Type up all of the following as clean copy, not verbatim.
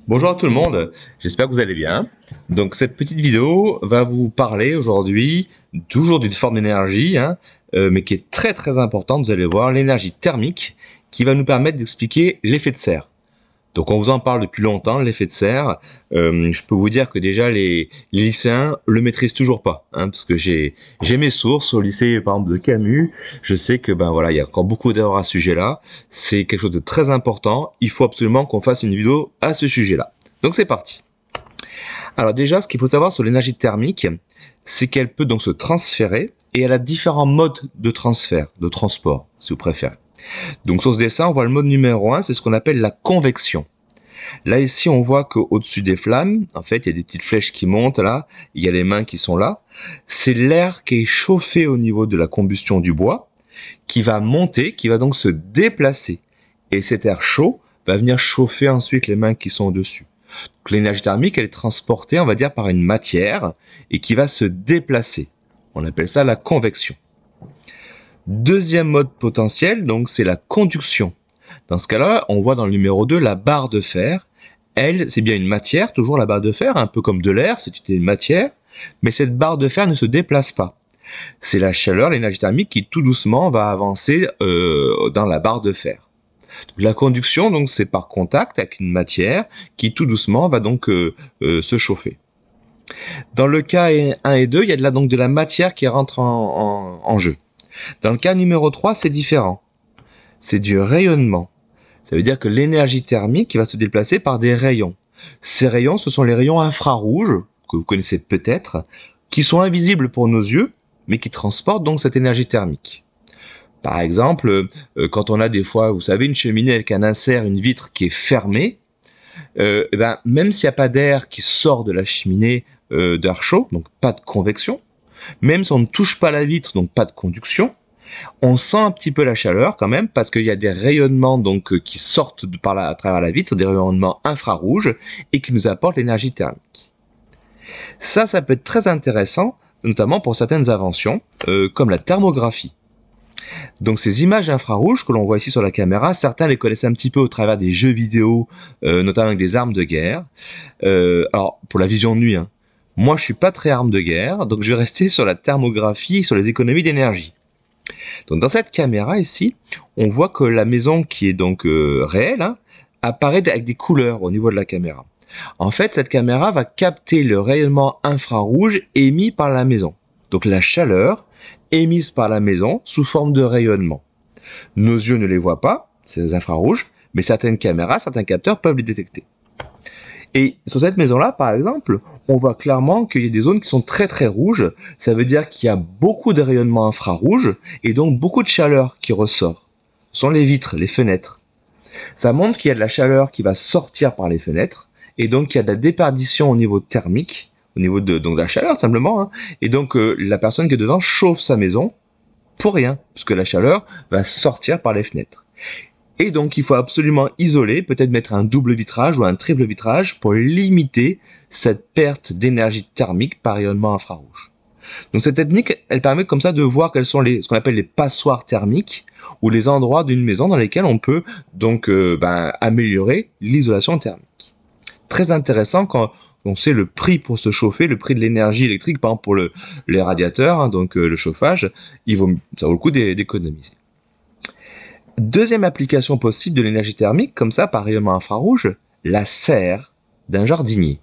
Bonjour à tout le monde, j'espère que vous allez bien. Donc cette petite vidéo va vous parler aujourd'hui toujours d'une forme d'énergie, mais qui est très très importante, vous allez voir, l'énergie thermique, qui va nous permettre d'expliquer l'effet de serre. Donc on vous en parle depuis longtemps, l'effet de serre. Je peux vous dire que déjà les lycéens le maîtrisent toujours pas, parce que j'ai mes sources au lycée par exemple de Camus. Je sais que ben voilà, il y a encore beaucoup d'erreurs à ce sujet-là. C'est quelque chose de très important. Il faut absolument qu'on fasse une vidéo à ce sujet-là. Donc c'est parti. Alors déjà, ce qu'il faut savoir sur l'énergie thermique, c'est qu'elle peut donc se transférer et elle a différents modes de transfert, de transport, si vous préférez. Donc sur ce dessin, on voit le mode numéro 1, c'est ce qu'on appelle la convection. Là ici, on voit qu'au-dessus des flammes, en fait, il y a des petites flèches qui montent là, il y a les mains qui sont là. C'est l'air qui est chauffé au niveau de la combustion du bois, qui va monter, qui va donc se déplacer. Et cet air chaud va venir chauffer ensuite les mains qui sont au-dessus. Donc l'énergie thermique, elle est transportée, on va dire, par une matière et qui va se déplacer. On appelle ça la convection. Deuxième mode potentiel, donc c'est la conduction. Dans ce cas-là, on voit dans le numéro 2 la barre de fer. Elle, c'est bien une matière, toujours la barre de fer, un peu comme de l'air, c'est une matière, mais cette barre de fer ne se déplace pas. C'est la chaleur, l'énergie thermique qui tout doucement va avancer dans la barre de fer. Donc, la conduction, donc, c'est par contact avec une matière qui tout doucement va donc se chauffer. Dans le cas 1 et 2, il y a donc de la matière qui rentre en jeu. Dans le cas numéro 3, c'est différent. C'est du rayonnement. Ça veut dire que l'énergie thermique va se déplacer par des rayons. Ces rayons, ce sont les rayons infrarouges, que vous connaissez peut-être, qui sont invisibles pour nos yeux, mais qui transportent donc cette énergie thermique. Par exemple, quand on a des fois, vous savez, une cheminée avec un insert, une vitre qui est fermée, même s'il n'y a pas d'air qui sort de la cheminée, d'air chaud, donc pas de convection, même si on ne touche pas la vitre, donc pas de conduction, on sent un petit peu la chaleur quand même parce qu'il y a des rayonnements donc qui sortent à travers la vitre, des rayonnements infrarouges et qui nous apportent l'énergie thermique. Ça peut être très intéressant, notamment pour certaines inventions comme la thermographie. Donc ces images infrarouges que l'on voit ici sur la caméra, certains les connaissent un petit peu au travers des jeux vidéo, notamment avec des armes de guerre. Alors pour la vision de nuit, moi je suis pas très arme de guerre, donc je vais rester sur la thermographie, sur les économies d'énergie. Donc dans cette caméra ici, on voit que la maison qui est donc réelle apparaît avec des couleurs au niveau de la caméra. En fait, cette caméra va capter le rayonnement infrarouge émis par la maison. Donc la chaleur émise par la maison sous forme de rayonnement. Nos yeux ne les voient pas, ces infrarouges, mais certaines caméras, certains capteurs peuvent les détecter. Et sur cette maison-là, par exemple, on voit clairement qu'il y a des zones qui sont très très rouges. Ça veut dire qu'il y a beaucoup de rayonnement infrarouge et donc beaucoup de chaleur qui ressort. Ce sont les vitres, les fenêtres. Ça montre qu'il y a de la chaleur qui va sortir par les fenêtres et donc il y a de la déperdition au niveau thermique, au niveau de la chaleur simplement. Et donc la personne qui est dedans chauffe sa maison pour rien, puisque la chaleur va sortir par les fenêtres. Et donc, il faut absolument isoler, peut-être mettre un double vitrage ou un triple vitrage pour limiter cette perte d'énergie thermique par rayonnement infrarouge. Donc, cette technique, elle permet comme ça de voir quels sont ce qu'on appelle les passoires thermiques ou les endroits d'une maison dans lesquels on peut donc améliorer l'isolation thermique. Très intéressant quand on sait le prix pour se chauffer, le prix de l'énergie électrique, par exemple pour les radiateurs, donc le chauffage, ça vaut le coup d'économiser. Deuxième application possible de l'énergie thermique, comme ça, par rayonnement infrarouge, la serre d'un jardinier.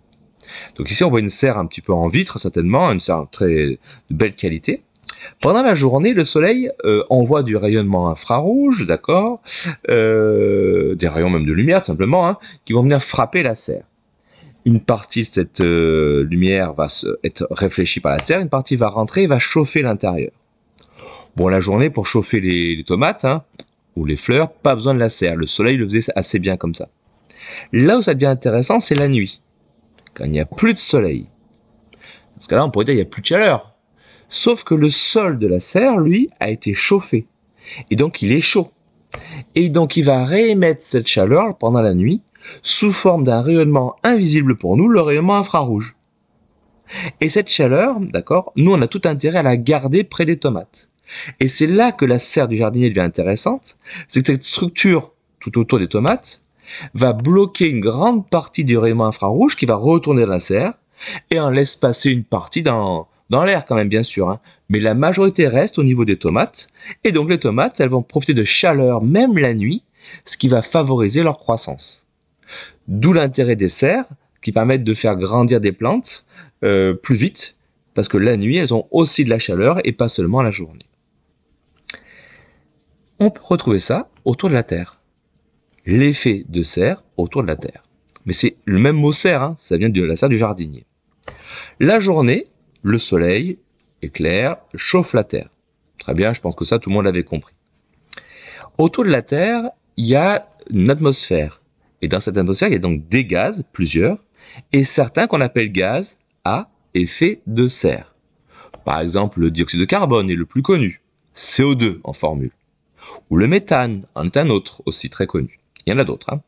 Donc ici, on voit une serre un petit peu en vitre, certainement, une serre de belle qualité. Pendant la journée, le soleil envoie du rayonnement infrarouge, d'accord, des rayons même de lumière, tout simplement, qui vont venir frapper la serre. Une partie de cette lumière va être réfléchie par la serre, une partie va rentrer et va chauffer l'intérieur. Bon, la journée, pour chauffer les tomates, ou les fleurs, pas besoin de la serre. Le soleil le faisait assez bien comme ça. Là où ça devient intéressant, c'est la nuit. Quand il n'y a plus de soleil. Dans ce cas-là, on pourrait dire qu'il n'y a plus de chaleur. Sauf que le sol de la serre, lui, a été chauffé. Et donc, il est chaud. Et donc, il va réémettre cette chaleur pendant la nuit sous forme d'un rayonnement invisible pour nous, le rayonnement infrarouge. Et cette chaleur, d'accord, nous, on a tout intérêt à la garder près des tomates. Et c'est là que la serre du jardinier devient intéressante, c'est que cette structure tout autour des tomates, va bloquer une grande partie du rayonnement infrarouge qui va retourner dans la serre et en laisse passer une partie dans l'air quand même, bien sûr, hein. Mais la majorité reste au niveau des tomates, et donc les tomates, elles vont profiter de chaleur même la nuit, ce qui va favoriser leur croissance. D'où l'intérêt des serres, qui permettent de faire grandir des plantes plus vite, parce que la nuit, elles ont aussi de la chaleur et pas seulement la journée. On peut retrouver ça autour de la Terre. L'effet de serre autour de la Terre. Mais c'est le même mot serre, hein, ça vient de la serre du jardinier. La journée, le soleil éclaire, chauffe la Terre. Très bien, je pense que ça, tout le monde l'avait compris. Autour de la Terre, il y a une atmosphère. Et dans cette atmosphère, il y a donc des gaz, plusieurs, et certains qu'on appelle gaz à effet de serre. Par exemple, le dioxyde de carbone est le plus connu, CO2 en formule. Ou le méthane en est un autre, aussi très connu. Il y en a d'autres, hein.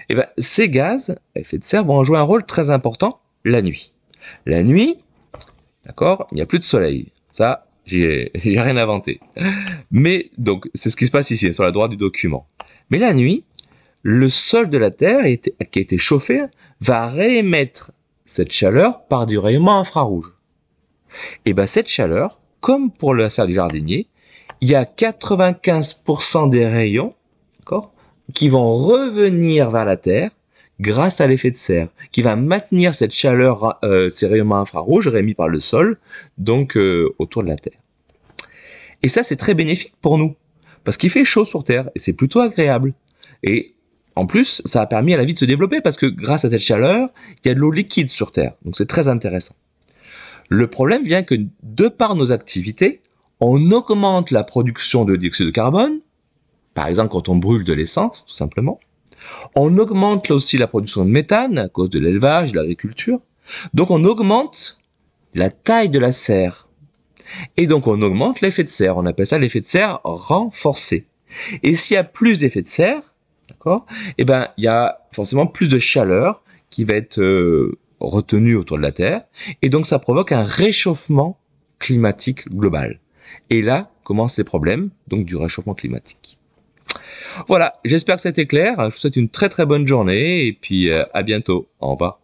Et bien, ces gaz à effet de serre vont jouer un rôle très important la nuit. La nuit, d'accord, il n'y a plus de soleil. Ça, j'ai rien inventé. Mais donc, c'est ce qui se passe ici, sur la droite du document. Mais la nuit, le sol de la Terre qui a été chauffé va réémettre cette chaleur par du rayonnement infrarouge. Et bien, cette chaleur, comme pour la serre du jardinier, il y a 95% des rayons, d'accord, qui vont revenir vers la Terre grâce à l'effet de serre, qui va maintenir cette chaleur, ces rayonnements infrarouges réémis par le sol, donc autour de la Terre. Et ça, c'est très bénéfique pour nous, parce qu'il fait chaud sur Terre, et c'est plutôt agréable. Et en plus, ça a permis à la vie de se développer, parce que grâce à cette chaleur, il y a de l'eau liquide sur Terre, donc c'est très intéressant. Le problème vient que, de par nos activités, on augmente la production de dioxyde de carbone, par exemple quand on brûle de l'essence, tout simplement. On augmente là aussi la production de méthane à cause de l'élevage, de l'agriculture. Donc on augmente la taille de la serre. Et donc on augmente l'effet de serre. On appelle ça l'effet de serre renforcé. Et s'il y a plus d'effet de serre, d'accord, eh ben, il y a forcément plus de chaleur qui va être retenue autour de la Terre. Et donc ça provoque un réchauffement climatique global. Et là commencent les problèmes donc du réchauffement climatique. Voilà, j'espère que c'était clair. Je vous souhaite une très très bonne journée et puis à bientôt. Au revoir.